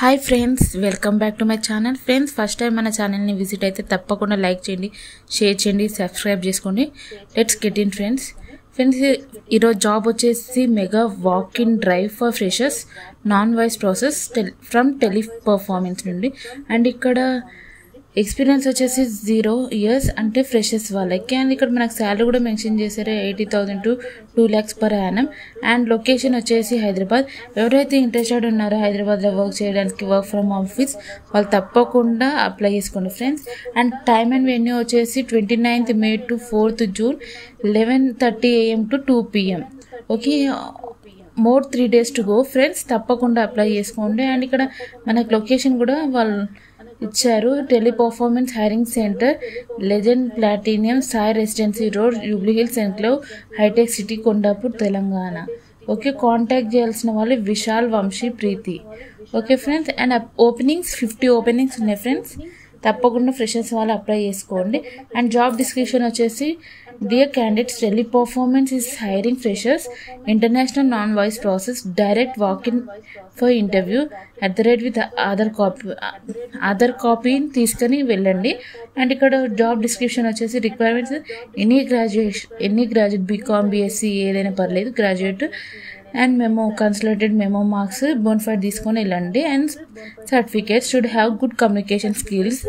Hi friends, welcome back to my channel. Friends, first time మన ఛానల్ని visit అయితే తప్పకుండా లైక్ చేయండి, షేర్ చేయండి, సబ్స్క్రైబ్ చేసుకోండి. Let's get in friends. ఈరోజు జాబ్ వచ్చేసి mega walk in drive for freshers, non voice process from tele performance నుండి. అండ్ ఇక్కడ ఎక్స్పీరియన్స్ వచ్చేసి 0 years అంటే ఫ్రెషర్స్ వాళ్ళకి. అండ్ ఇక్కడ మనకు శాలరీ కూడా మెన్షన్ చేశారు, 80,000 to 2 lakhs per annum. And location వచ్చేసి హైదరాబాద్. ఎవరైతే ఇంట్రెస్టెడ్ ఉన్నారో హైదరాబాద్లో వర్క్ చేయడానికి, వర్క్ ఫ్రమ్ ఆఫీస్, వాళ్ళు తప్పకుండా అప్లై చేసుకోండి friends. And time and venue వచ్చేసి 29th May to 4th June, 11:30 AM to 2 PM. Okay, more 3 days to go friends, తప్పకుండా అప్లై చేసుకోండి. అండ్ ఇక్కడ మనకు లొకేషన్ కూడా వాళ్ళు ఇచ్చారు, tele performance hiring centre, legend platinum, Sai residency road, Jubilee Hills enclave, Hitech City, Kondapur, Telangana. Okay, contact చేయాల్సిన వాళ్ళు Vishal, Vamsi, Preeti. Okay friends, and openings 50 openings ఉన్నాయి ఫ్రెండ్స్, తప్పకుండా ఫ్రెషర్స్ వాళ్ళు అప్లై చేసుకోండి. అండ్ జాబ్ డిస్క్రిప్షన్ వచ్చేసి, dear candidates, tele performance is hiring freshers, international non voice process, direct walk in for interview @ with Aadhaar కాపీని తీసుకొని వెళ్ళండి. అండ్ ఇక్కడ జాబ్ డిస్క్రిప్షన్ వచ్చేసి, requirements any graduate, BCom, BSc ఏదైనా పర్లేదు, graduate and memo, consolidated memo marks, bonafide తీసుకొని వెళ్ళండి. And certificates should have good communication skills.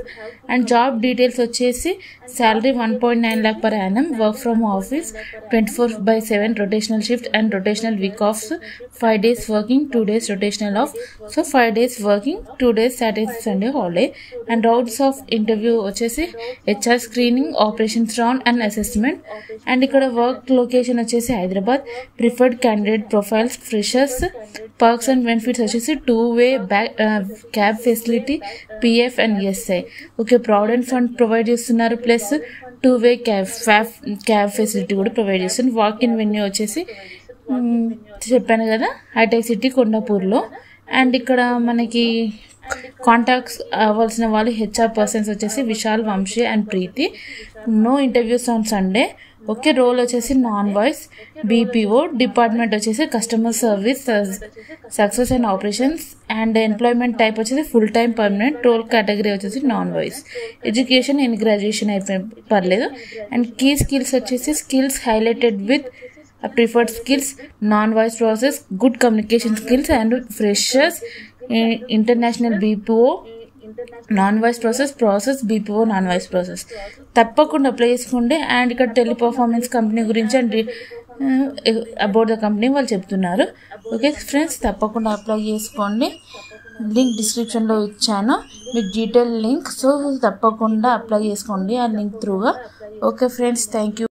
And job details వచ్చేసి, salary 1.9 lakh per annum, work from office, 24/7 rotational shift and rotational week offs, 5 days working, 2 days rotational off. So 5 days working, 2 days Saturday Sunday holiday. And rounds of interview వచ్చేసి, HR screening, operations round and assessment. And ఇక్కడ work location వచ్చేసి Hyderabad. Preferred candidate profiles freshers. Perks and benefits వచ్చేసి 2-way cab facility, PF and SI. Okay, provident fund provide చేస్తున్నారు, plus 2-way cab facility కూడా provide చేస్తున్నారు. Walk in venue వచ్చేసి చెప్పాను కదా, hitech city, కొండాపూర్లో. And ఇక్కడ మనకి కాంటాక్ట్స్ అవ్వాల్సిన వాళ్ళు హెచ్ఆర్ పర్సన్స్ వచ్చేసి Vishal, Vamsi and Preeti. No interviews on Sunday. Okay, role వచ్చేసి నాన్ వాయిస్, బీపీఓ. డిపార్ట్మెంట్ వచ్చేసి customer service, success and operations. And employment type వచ్చేసి full time permanent. Role category వచ్చేసి non voice. Education any graduation అయిపోయి పర్లేదు. And key skills వచ్చేసి, skills highlighted with preferred skills, non voice process, good communication skills. And freshers, international BPO, non voice process, BPO, non voice process. తప్పకుండా apply చేసుకోండి. And ఇక్కడ tele performance company గురించి and about the company వాళ్ళు చెప్తున్నారు. Okay friends, తప్పకుండా apply చేసుకోండి. Link డిస్క్రిప్షన్లో ఇచ్చాను, మీకు డీటెయిల్ లింక్. సో తప్పకుండా అప్లై చేసుకోండి ఆ లింక్ త్రూగా. Okay friends, thank you.